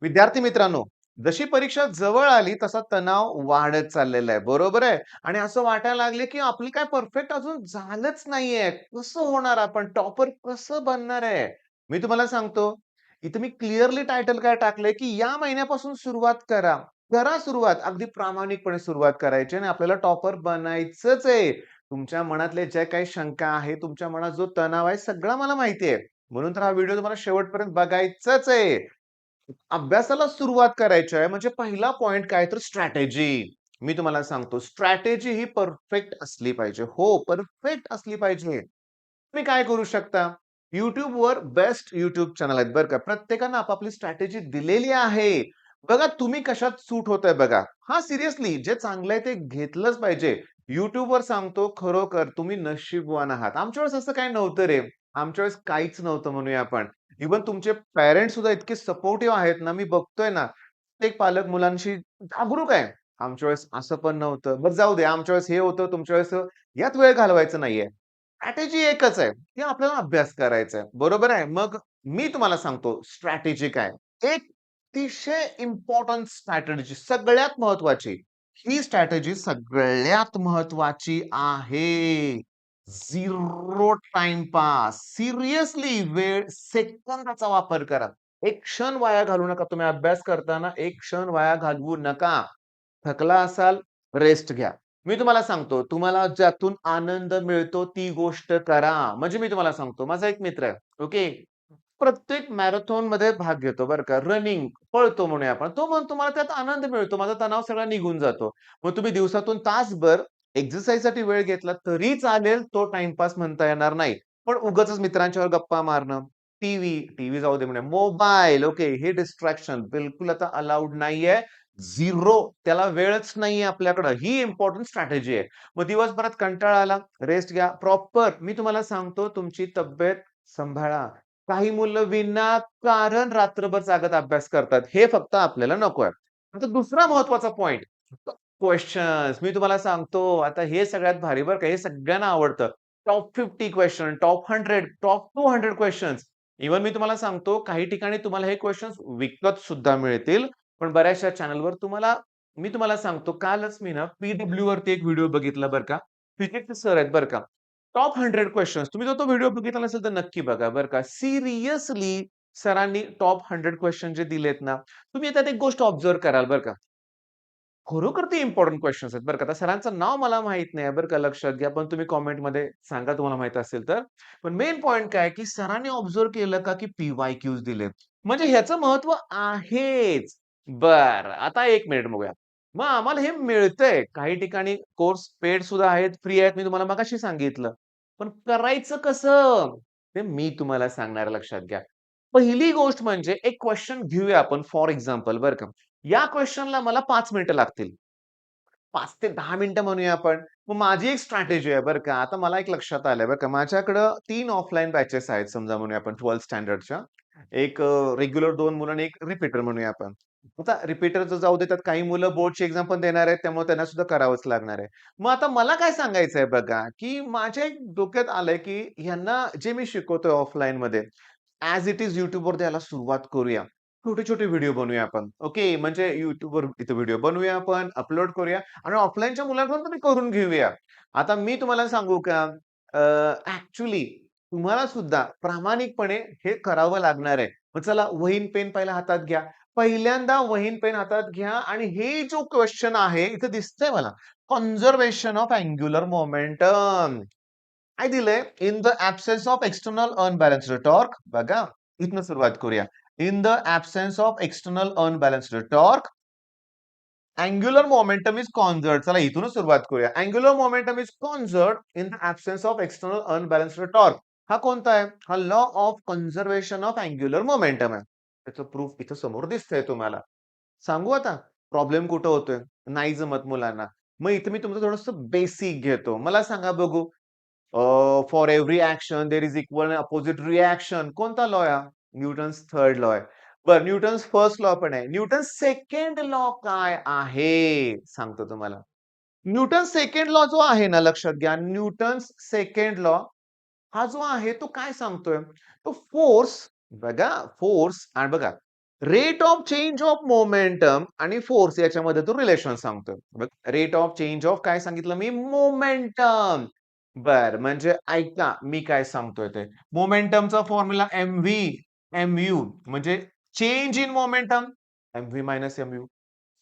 विद्यार्थी मित्रांनो, जशी परीक्षा जवळ आली तसा तणाव वाढत चाललेला आहे. बरोबर आहे? आणि असं वाटायला लागले, की आपलं काय परफेक्ट अजून झालंच नाहीये. कसं होणार आपण? टॉपर कसं बनणार आहे? मी तुम्हाला सांगतो, इथे मी क्लिअरली टायटल काय टाकलंय, की या महिन्यापासून सुरुवात करा. करा सुरुवात. अगदी प्रामाणिकपणे सुरुवात करायची आणि आपल्याला टॉपर बनायचंच आहे. तुमच्या मनातले ज्या काही शंका आहेत, तुमच्या मनात जो तणाव आहे, सगळं मला माहिती आहे. म्हणून तर हा व्हिडिओ तुम्हाला शेवटपर्यंत बघायचाच आहे. अभ्यासाला सुरुवात करायची आहे म्हणजे पहिला पॉइंट काय तर स्ट्रॅटेजी. मी तुम्हाला सांगतो स्ट्रॅटेजी ही परफेक्ट असली पाहिजे. हो, परफेक्ट असली पाहिजे. तुम्ही काय करू शकता? YouTubeवर बेस्ट YouTube चॅनल आहेत बरं का. प्रत्येकानं आपापली स्ट्रॅटेजी दिलेली आहे. बघा तुम्ही कशात सूट होताय बघा. हां, सिरियसली जे चांगलं आहे ते घेतलंच पाहिजे. YouTubeवर सांगतो खरोखर तुम्ही नशीबवान आहात. आमच्या वेळेस असं काही नव्हतं रे. आमच्या वेळेस काहीच नव्हतं म्हणूया आपण. इव्हन तुमचे पॅरेंट्स सुद्धा इतके सपोर्टिव्ह आहेत ना, मी बघतोय ना, प्रत्येक पालक मुलांशी जागरूक आहे. आमच्या वेळेस असं पण नव्हतं. बरं जाऊ दे, आमच्या वेळेस हे होतं, तुमच्या वेळेस यात वेळ घालवायचा नाहीये. स्ट्रॅटेजी एकच आहे, की आपल्याला अभ्यास करायचा आहे. बरोबर आहे? मग मी तुम्हाला सांगतो स्ट्रॅटेजी काय? एक अतिशय इम्पोर्टंट स्ट्रॅटेजी सगळ्यात महत्त्वाची. ही स्ट्रॅटेजी सगळ्यात महत्त्वाची आहे. Zero time pass. सिरियसली वेळ सेकंदाचा वापर करा. एक क्षण वाया घालवू नका. तुम्ही अभ्यास करताना एक क्षण वाया घालवू नका. थकला असाल, रेस्ट घ्या. मी तुम्हाला सांगतो, तुम्हाला ज्यातून आनंद मिळतो ती गोष्ट करा. म्हणजे मी तुम्हाला सांगतो, माझा एक मित्र आहे, ओके. प्रत्येक मॅरेथॉनमध्ये भाग घेतो बरं का. रनिंग पळतो म्हणूया आपण. तो म्हणतो मला त्यात आनंद मिळतो. माझा तणाव सगळा निघून जातो. मग तुम्ही दिवसातून तासभर एक्सरसाइजसाठी वेळ घेतला तरी चालेल, तो टाईमपास म्हणता येणार नाही. पण उगाचच मित्रांच्यावर गप्पा मारणं, टीव्ही जाऊ दे म्हणे, मोबाईल ओके, हे डिस्ट्रॅक्शन बिलकुल आता अलाउड नाहीये. झिरो त्याला वेळच नाहीये आपल्याकडं. ही इम्पोर्टंट स्ट्रॅटेजी आहे. मग दिवसभरात कंटाळा आला, रेस्ट घ्या. प्रॉपर मी तुम्हाला सांगतो तुमची तब्येत सांभाळा. काही मुलं विनाकारण रात्रभर जागत अभ्यास करतात. हे फक्त आपल्याला नकोय. आता दुसरा महत्वाचा पॉइंट क्वेशन्स. मी तुम्हाला सांगतो आता हे सगळ्यात भारी बरं का. हे सगळ्यांना आवडतं. Top 50 question, top 100, top 200 questions. Even मी तुम्हाला सांगतो काही ठिकाणी तुम्हाला हे क्वेशन्स विकत सुद्धा मिळतील. पण बऱ्याचशा चॅनलवर मी तुम्हाला सांगतो कालच मी ना पी वरती एक व्हिडिओ बघितला बरं का. फिजिक्सचे सर आहेत बरं का. Top 100 questions. तुम्ही जर तो व्हिडिओ बघितला नसेल तर नक्की बघा बरं का. सिरियसली सरांनी टॉप 100 क्वेशन जे दिलेत ना, तुम्ही त्यात एक गोष्ट ऑब्झर्व्ह कराल बरं का. खरोखर ते इम्पोर्टंट क्वेशन्स आहेत बरं का. आता सरांचं नाव मला माहीत नाही बरं का, लक्षात घ्या. पण तुम्ही कमेंटमध्ये सांगा तुम्हाला माहीत असेल तर. पण मेन पॉइंट काय की सरांनी ऑब्झर्व्ह केलं का की पी-वाय-क्यूज दिलेत. म्हणजे ह्याचं महत्व आहेच. बरं, आता 1 मिनिट बघूया. मग आम्हाला हे मिळतंय. काही ठिकाणी कोर्स पेड सुद्धा आहेत, फ्री आहेत. मी तुम्हाला मगाशी सांगितलं. पण करायचं कसं? ते मी तुम्हाला सांगणार आहे, लक्षात घ्या. पहिली गोष्ट म्हणजे एक क्वेशन घेऊया आपण फॉर एक्झाम्पल बरं का. या क्वेशनला मला 5 मिनिटं लागतील. 5 ते 10 मिनिटं म्हणूया आपण. मग माझी एक स्ट्रॅटेजी आहे बरं का. आता मला एक लक्षात आलंय बरं का. माझ्याकडं 3 ऑफलाईन बॅचेस आहेत समजा म्हणूया आपण 12th स्टँडर्डच्या. एक रेग्युलर 2 मुलं आणि एक रिपीटर म्हणूया आपण. आता रिपीटरचं जाऊ दे, त्यात काही मुलं बोर्डची एक्झाम पण देणार आहेत, त्यामुळे त्यांना सुद्धा करावंच लागणार आहे. मग आता मला काय सांगायचंय बघा, की माझ्या एक डोक्यात आलंय, की ह्यांना जे मी शिकवतोय ऑफलाईनमध्ये ॲज इट इज YouTubeवर द्यायला सुरुवात करूया. छोटे-छोटे व्हिडिओ बनवूया आपण. ओके, म्हणजे YouTubeवर इथे व्हिडिओ बनवूया आपण, अपलोड करूया आणि ऑफलाईनच्या मुलांकडून पण करून घेऊया. आता मी तुम्हाला सांगू का तुम्हाला सुद्धा प्रामाणिकपणे हे करावं लागणार आहे. मग चला वहीन पेन पहिला हातात घ्या. पहिल्यांदा वहीन पेन हातात घ्या आणि हे जो क्वेश्चन आहे इथे दिसतंय मला. Conservation of angular momentum. काय दिलंय? In the absence of external unbalanced torque. बघा, इथनं सुरुवात करूया. In the absence of external unbalanced torque, angular momentum is conserved. चला इथूनच सुरुवात करूया. Angular momentum is conserved in the absence of external unbalanced torque. हा कोणता आहे? हा law of conservation of angular momentum आहे. त्याचं प्रूफ इथं समोर दिसतंय तुम्हाला. सांगू आता? प्रॉब्लेम कुठं होतोय? नाही जमत मुलांना. मग इथे मी तुमचं थोडंसं बेसिक घेतो. मला सांगा बघू, for every action there is equal and opposite reaction. कोणता लॉ आहे हा? न्यूटन्स थर्ड लॉ आहे. बरं न्यूटन्स फर्स्ट लॉ पण आहे. न्यूटन्स सेकंड लॉ काय आहे? सांगतो तुम्हाला. न्यूटन सेकंड लॉ जो आहे ना, लक्षात घ्या. न्यूटन्स सेकंड लॉ हा जो आहे तो काय सांगतोय? तो फोर्स बघा, फोर्स आणि बघा rate of change of momentum आणि फोर्स याच्यामध्ये तो रिलेशन सांगतोय. बघ, रेट ऑफ चेंज ऑफ काय सांगितलं मी? मोमेंटम. बर म्हणजे ऐका मी काय सांगतोय ते. मोमेंटमचा फॉर्म्युला MU म्हणजे change in momentum MV minus MU.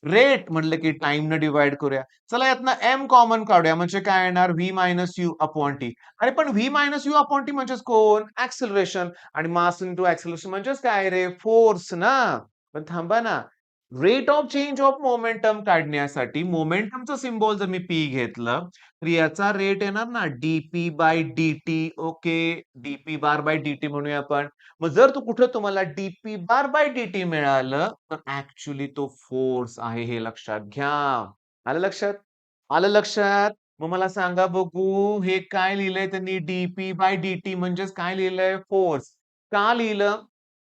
Rate म्हटलं की टाइम न डिवाइड करूया. चला यातनं एम कॉमन काढूया म्हणजे काय येणार V minus U upon T. अरे पण V minus U upon T म्हणजेच कोण? ऍक्सिलरेशन. आणि मास इंटू ऍक्सिलरेशन म्हणजेच काय रे? फोर्स ना. पण थांबा ना. Rate of change of momentum काढण्यासाठी मोमेंटमचं सिम्बॉल जर मी पी घेतलं तर याचा रेट येणार ना DP by D okay. DP bar by D म्हणूया आपण. मग जर तो कुठं तुम्हाला डीपी बार बाय डी मिळालं तर ऍक्च्युली तो फोर्स आहे हे लक्षात घ्या. आलं लक्षात? आलं लक्षात? मग मला सांगा बघू हे काय लिहिलंय त्यांनी डीपी बाय डी म्हणजेच काय लिहिलंय? फोर्स. का लिहिलं?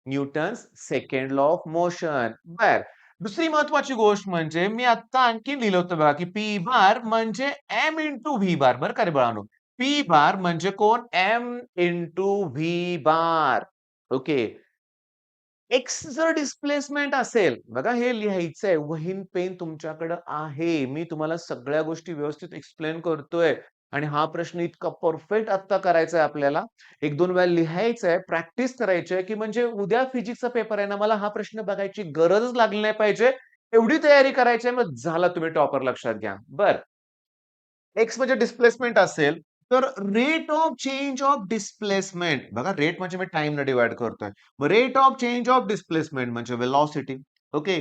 Newton's second law of motion. बर. दुसरी महत्वाची गोष्ट म्हणजे मी आता आणखी लिहिलं होतं बघा की पी बार म्हणजे एम इंटू व्ही बार. बरं का रे बाळांनो. पी बार म्हणजे कोण? एम इंटू व्ही बार. ओके. एक्स जर डिस्प्लेसमेंट असेल, बघा हे लिहायचंय. वहीन पेन तुमच्याकडे आहे. मी तुम्हाला सगळ्या गोष्टी व्यवस्थित एक्सप्लेन करतोय आणि हा प्रश्न इतका परफेक्ट आता करायचा आहे आपल्याला. 1-2 वेळा लिहायचंय, प्रॅक्टिस करायची आहे, की म्हणजे उद्या फिजिक्सचा पेपर आहे ना, मला हा प्रश्न बघायची गरजच लागली नाही पाहिजे. एवढी तयारी करायची आहे, मग झाला तुम्ही टॉपर लक्षात घ्या. बरं. एक्स म्हणजे डिस्प्लेसमेंट असेल, तर rate of change of displacement बघा रेट म्हणजे मी टाइम न डिवाइड करतोय. मग rate of change of displacement म्हणजे वेलॉसिटी. ओके.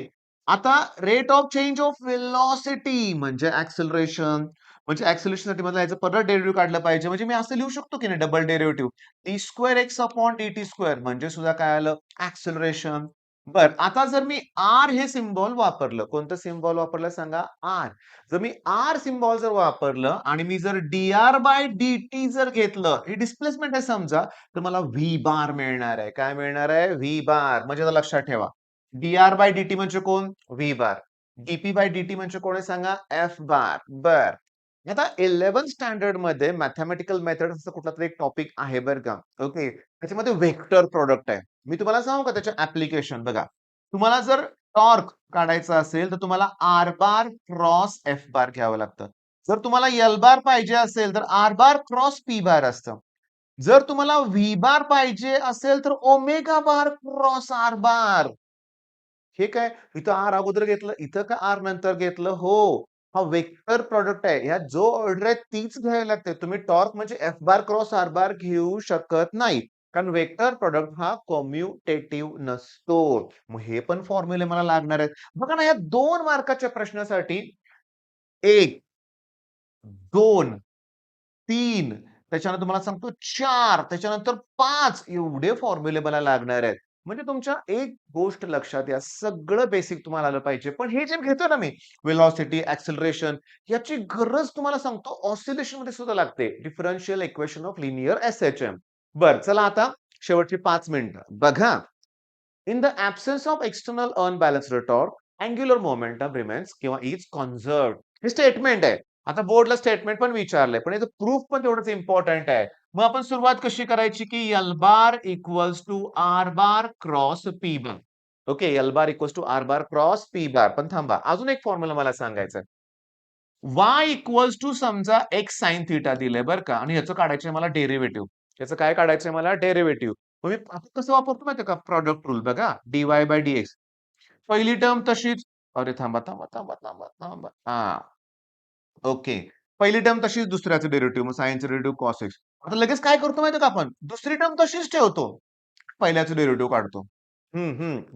आता rate of change of velocity म्हणजे ऍक्सेलरेशन. म्हणजे ऍक्सेलरेशनसाठी मला याचं परत डेरिव्हेटिव्ह काढलं पाहिजे. म्हणजे मी असं लिहू शकतो की नाही double derivative. T square x upon T square म्हणजे सुद्धा काय आलं? ऍक्सेलरेशन. बर आता जर मी आर हे सिम्बॉल वापरलं, कोणतं सिम्बॉल वापरलं सांगा? आर. जर मी आर सिम्बॉल जर वापरलं आणि मी जर dr बाय dt जर घेतलं, हे डिस्प्लेसमेंट आहे समजा, तर मला व्ही बार मिळणार आहे. काय मिळणार आहे? व्ही बार. म्हणजे आता लक्षात ठेवा. dr बाय dt म्हणजे कोण? व्ही बार. dp बाय dt म्हणजे कोण आहे सांगा? F bar. बर. आता 11th स्टँडर्ड मध्ये मॅथमेटिकल मेथड असं कुठला तरी एक टॉपिक आहे बरं का. ओके. त्याच्यामध्ये वेक्टर प्रोडक्ट आहे. मी तुम्हाला सांगू का त्याचे ऍप्लिकेशन बघा. तुम्हाला जर टॉर्क काढायचा असेल तर तुम्हाला R bar cross F bar घ्यावं लागतं. जर तुम्हाला एल बार पाहिजे असेल तर R bar cross P bar असतं. जर तुम्हाला व्ही बार पाहिजे असेल तर omega bar cross R bar. हे काय? इथं आर अगोदर घेतलं, इथं का आर नंतर घेतलं? हो. हा वेक्टर प्रॉडक्ट आहे. ह्यात जो ऑर्डर आहे तीच घ्यावी लागते. तुम्ही टॉर्क म्हणजे F bar cross R bar घेऊ शकत नाही. कारण वेक्टर प्रॉडक्ट हा कॉम्युटेटिव्ह नसतो. मग हे पण फॉर्म्युले मला लागणार आहेत. बघा ना, या 2 मार्काच्या प्रश्नासाठी 1, 2, 3 त्याच्यानंतर तुम्हाला सांगतो 4 त्याच्यानंतर 5 एवढे फॉर्म्युले मला लागणार आहेत. म्हणजे तुमच्या एक गोष्ट लक्षात या सगळं बेसिक तुम्हाला आलं पाहिजे. पण हे जे घेतो ना मी व्हेलॉसिटी, ॲक्सेलरेशन याची गरज तुम्हाला सांगतो ऑसिलेशन मध्ये सुद्धा लागते. Differential equation of linear SHM. बरं चला आता शेवटची 5 मिनिटं. बघा in the absence of external unbalanced torque, angular momentum remains किंवा इज कन्झर्व्ड. हे स्टेटमेंट आहे. आता बोर्डला स्टेटमेंट पण विचारलंय, पण याचं प्रूफ पण तेवढंच इम्पॉर्टंट आहे. मग आपण सुरुवात कशी करायची, की L bar equals to R bar cross P bar. Okay, L bar equals to R bar cross P bar. पण थांबा, अजून एक फॉर्म्युला मला सांगायचा आहे. वाय इक्वल्स टू समजा एक्स साइन थिटा दिलंय बरं का आणि ह्याचं काढायचंय मला डेरिव्हेटिव्ह. याचं काय काढायचंय मला? डेरिव्हेटिव्ह. मग मी आता कसं वापरतो माहितीये का? प्रॉडक्ट रूल बघा. dy by dx. पहिली टर्म तशीच. अरे थांबा, थांबा, थांबा, थांबा, थांबा. हां. ओके. पहिली टर्म तशीच दुसऱ्याचं डेरिव्हेटिव्ह. मग साइनचं डेरिव्हेटिव्ह कॉस एक्स. आता लगेच काय करतो माहितीये का आपण? दुसरी टर्म तशीच ठेवतो. पहिल्याचं डेरिव्हेटिव्ह काढतो.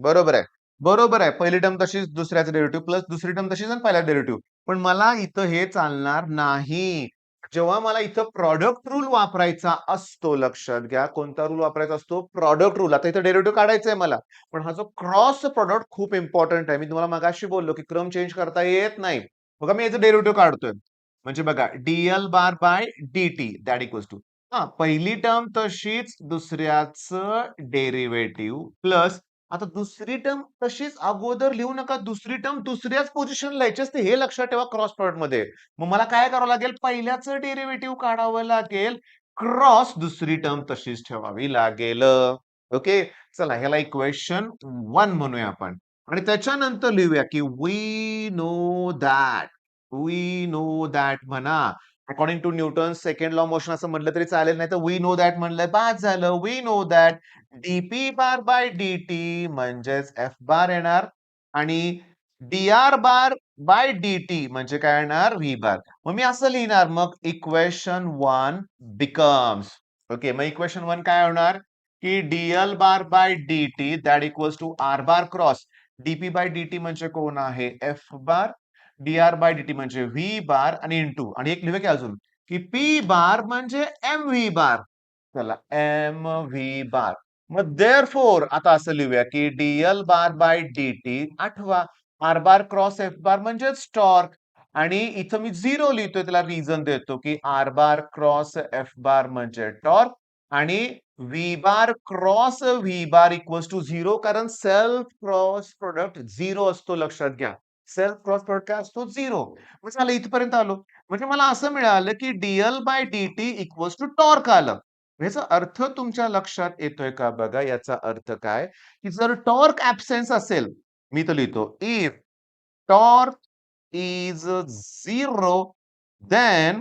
बरोबर आहे. बरोबर आहे. पहिली टर्म तशीच, दुसऱ्याचं डेरिव्हेटिव्ह प्लस दुसरी टर्म तशीच आणि पहिल्याचं डेरिव्हेटिव्ह. पण मला इथं हे चालणार नाही. जेव्हा मला इथं प्रॉडक्ट रूल वापरायचा असतो, लक्षात घ्या कोणता रूल वापरायचा असतो? Product rule. आता इथं डेरिव्हेटिव्ह काढायचा आहे मला. पण हा जो क्रॉस प्रॉडक्ट खूप इम्पॉर्टंट आहे. मी तुम्हाला मगाशी बोललो, की क्रम चेंज करता येत नाही. बघा मी याचं डेरिव्हेटिव्ह काढतोय. म्हणजे बघा DL bar by D that equals to पहिली टर्म तशीच दुसऱ्याचं डेरिव्हेटिव्ह प्लस आता दुसरी टर्म तशीच अगोदर लिहू नका. दुसरी टर्म दुसऱ्याच पोझिशनला लिहायची असते हे लक्षात ठेवा क्रॉस प्रॉडक्ट मध्ये. मग मला काय करावं लागेल? पहिल्याचं डेरिव्हेटिव्ह काढावं लागेल. क्रॉस दुसरी टर्म तशीच ठेवावी लागेल. ओके. चला ह्याला इक्वेशन 1 म्हणूया आपण. आणि त्याच्यानंतर लिहूया की वी नो दॅट म्हणा. According to Newton second law motion असं म्हटलं तरी चालेल, नाही तर वी नो दॅट म्हणलं बास झालं. We know that DP bar by DT म्हणजेच एफ बार येणार आणि डीआर बार बाय डीटी म्हणजे काय येणार व्ही बार. मग मी असं लिहिणार मग इक्वेशन 1 बिकम्स. ओके, मग इक्वेशन 1 काय होणार की DL bar by DT that equals to R bar cross DP by DT म्हणजे कोण आहे F bar, DR by DT म्हणजे व्ही बार आणि इंटू आणि एक लिहूया की अजून की पी बार म्हणजे एम व्ही बार. चला एम व्ही बार. मग देअरफॉर आता असं लिहूया की डीएल बार बाय डीटी आठवा R bar cross F bar म्हणजेच टॉर्क आणि इथं मी 0 लिहितोय त्याला रिझन देतो की R bar cross F bar म्हणजे टॉर्क आणि V bar cross V bar equals to 0 कारण सेल्फ क्रॉस प्रोडक्ट 0 असतो लक्षात घ्या. सेल्फ क्रॉस प्रोडक्ट काय असतो 0. मग झालं इथपर्यंत आलो. म्हणजे मला असं मिळालं की DL by DT equals to torque आलं. याचा अर्थ तुमच्या लक्षात येतोय का बघा याचा अर्थ काय की जर टॉर्क ऍब्सेन्स असेल मी तर लिहितो if torque is 0 then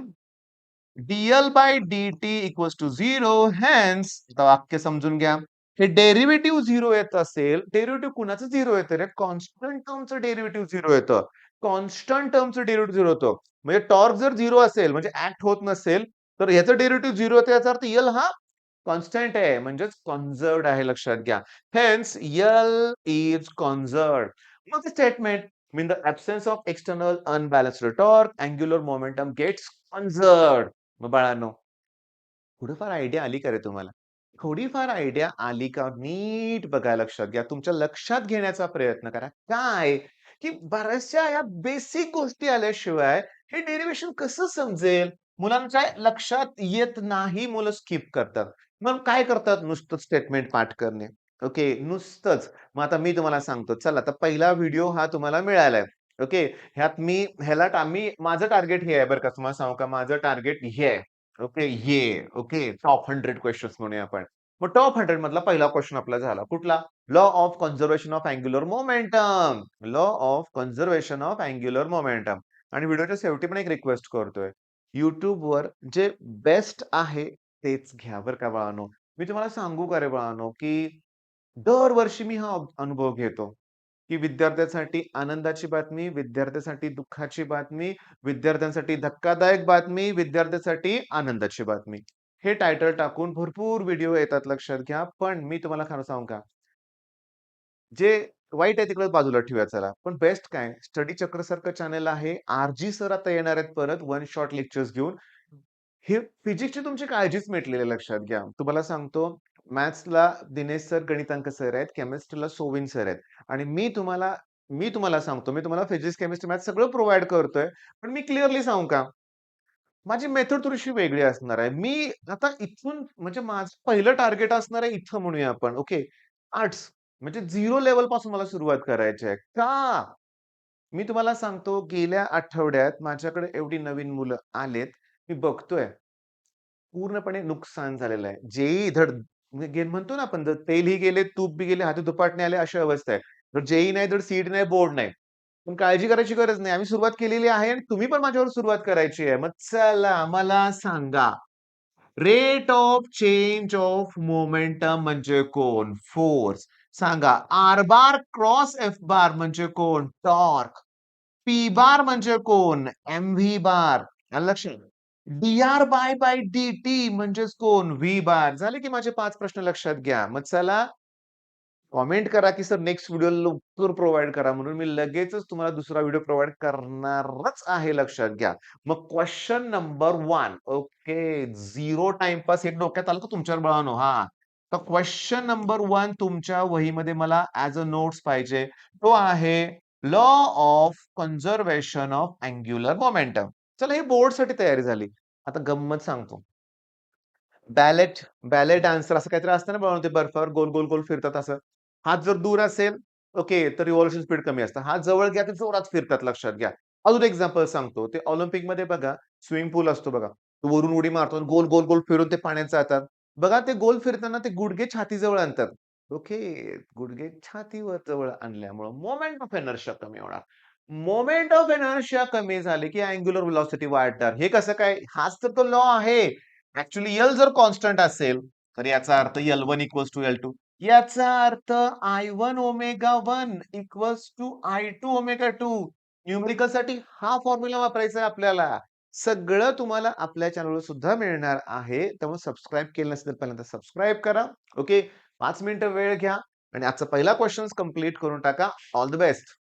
dl by dt equals to 0 hence आता वाक्य समजून घ्या हे डेरिव्हेटिव्ह 0 येत असेल डेरिव्हेटिव्ह कुणाचं 0 येतं रे कॉन्स्टंट टर्मचं डेरिव्हेटिव्ह 0 येतं कॉन्स्टंट टर्मचं डेरिव्हेटिव्ह 0 होतं म्हणजे टॉर्क जर 0 असेल म्हणजे ऍक्ट होत नसेल तर ह्याचं डेरिव्हेटिव्ह 0 येतं याचा अर्थ यल हा कॉन्स्टंट आहे म्हणजेच कॉन्झर्व्ड आहे लक्षात घ्या हेन्स यल इज कॉन्झर्व्ड मग statement mean the absence of external unbalanced torque, angular momentum gets conserved. मग बाळांनो, थोडीफार आयडिया आली का रे तुम्हाला? थोडीफार आयडिया आली का? नीट बघा लक्षात घ्या. तुमच्या लक्षात घेण्याचा प्रयत्न करा. काय? की बऱ्याचशा या बेसिक गोष्टी आल्याशिवाय हे डेरिव्हेशन कसं समजेल? मुलांच्या लक्षात येत नाही, मुलं स्किप करतात. मग काय करतात? नुसतं स्टेटमेंट पाठ करणे. ओके, नुसतंच. मग आता मी तुम्हाला सांगतो. चला, आता पहिला व्हिडिओ हा तुम्हाला मिळालाय. ओके, ह्यात मी मी माझं टार्गेट हे आहे बरं का, तुम्हाला सांगू का? माझं टार्गेट हे आहे. Okay, okay. टॉप 100 क्वेशन्स म्हणूया आपण. मग टॉप 100 मधला पहिला क्वेशन आपला झाला. कुठला? Law of conservation of angular momentum. Law of conservation of angular momentum. आणि व्हिडिओच्या शेवटी पण एक रिक्वेस्ट करतोय. YouTubeवर जे बेस्ट आहे तेच घ्या बरं का बाळांनो. मी तुम्हाला सांगू का रे बाळांनो, की दरवर्षी मी हा अनुभव घेतो, की विद्यार्थ्यांसाठी आनंदाची बातमी, विद्यार्थ्यांसाठी दुःखाची बातमी, विद्यार्थ्यांसाठी धक्कादायक बातमी, विद्यार्थ्यांसाठी आनंदाची बातमी. हे टायटल टाकून भरपूर व्हिडिओ येतात लक्षात घ्या. पण मी तुम्हाला खरं सांगू का? जे वाईट आहे तिकडे बाजूला ठेवूया चला. पण बेस्ट काय स्टडी चक्रसारखं चॅनल आहे. आर-जी सर आता येणार आहेत परत वन शॉट लेक्चर्स घेऊन. हे फिजिक्सची तुमची काळजीच मिटलेली आहे लक्षात घ्या. तुम्हाला सांगतो मॅथ्सला दिनेश सर, गणितांक सर आहेत. केमिस्ट्रीला सोविन सर आहेत. आणि मी तुम्हाला सांगतो, मी तुम्हाला फिजिक्स, केमिस्ट्री, मॅथ्स सगळं प्रोव्हाईड करतोय. पण मी क्लिअरली सांगू का? माझी मेथड थोडीशी वेगळी असणार आहे. मी आता इथून म्हणजे माझं पहिलं टार्गेट असणार आहे इथं म्हणूया आपण. ओके. आर्ट्स म्हणजे 0 लेव्हल पासून मला सुरुवात करायची आहे. का? मी तुम्हाला सांगतो गेल्या आठवड्यात माझ्याकडे एवढी नवीन मुलं आलेत. मी बघतोय पूर्णपणे नुकसान झालेलं आहे. जेईई धड म्हणतो ना आपण तेलही गेले, तूप बी गेले, हाती दुपाटणे आले अशी अवस्था आहे. तर जेईई नाही, धड सीईटी नाही, बोर्ड नाही. पण काळजी करायची गरज नाही. आम्ही सुरुवात केलेली आहे आणि तुम्ही पण माझ्यावर सुरुवात करायची आहे. मग चला मला सांगा, rate of change of momentum म्हणजे कोण? फोर्स. सांगा R bar cross F bar म्हणजे कोण? टॉर्क. पी बार म्हणजे कोण? MV bar. आलं लक्षात? डीआर बाय डीटी म्हणजेच कोण? V bar. झाले की माझे 5 प्रश्न लक्षात घ्या. मग चला कमेंट करा, की सर नेक्स्ट व्हिडिओ लवकर प्रोव्हाईड करा म्हणून मी लगेचच तुम्हाला दुसरा व्हिडिओ प्रोव्हाईड करणारच आहे लक्षात घ्या. मग क्वेश्चन नंबर 1 ओके 0 टाईमपास एक डोक्यात आलं का तुमच्यावर बाळांनो? हां. तर क्वेश्चन नंबर 1 तुमच्या वहीमध्ये मला ॲज अ नोट्स पाहिजे. तो आहे law of conservation of angular momentum. चला ही बोर्डसाठी तयारी झाली. आता गंमत सांगतो. बॅलेट बॅले डान्सर असं काहीतरी असतं ना बाळांनो ते बर्फावर गोल, गोल, गोल फिरतात असं. हात जर दूर असेल, ओके, तर रिव्हॉल्यूशन स्पीड कमी असतं. हात जवळ घ्या, तर जोरात फिरतात लक्षात घ्या. अजून एक्झाम्पल सांगतो. ते ऑलिम्पिकमध्ये बघा स्विमिंग पूल असतो बघा. तो वरून उडी मारतो आणि गोल, गोल, गोल फिरून ते पाण्यात जातात. बघा ते गोल फिरताना ते गुडघे छातीजवळ आणतात. ओके. गुडघे छातीवर जवळ आणल्यामुळं मोमेंट ऑफ इनर्शिया कमी होणार. मोमेंट ऑफ इनर्शिया कमी झाली, की अँग्युलर व्हेलॉसिटी वाढणार. हे कसं काय? हाच तर तो लॉ आहे. ॲक्चुअली एल जर कॉन्स्टंट असेल, तर याचा अर्थ L1 इक्वॉल्स टू L2. याचा अर्थ I1 omega 1 equals to I2 omega 2. न्यूमेरिकलसाठी हा फॉर्म्युला वापरायचा आहे आपल्याला. सगळं तुम्हाला आपल्या चॅनलवर सुद्धा मिळणार आहे. त्यामुळे सबस्क्राईब केलं नसेल तर पहिल्यांदा सबस्क्राईब करा. ओके. 5 मिनिटं वेळ घ्या आणि आजचा पहिला क्वेशन्स कंप्लीट करून टाका. All the best.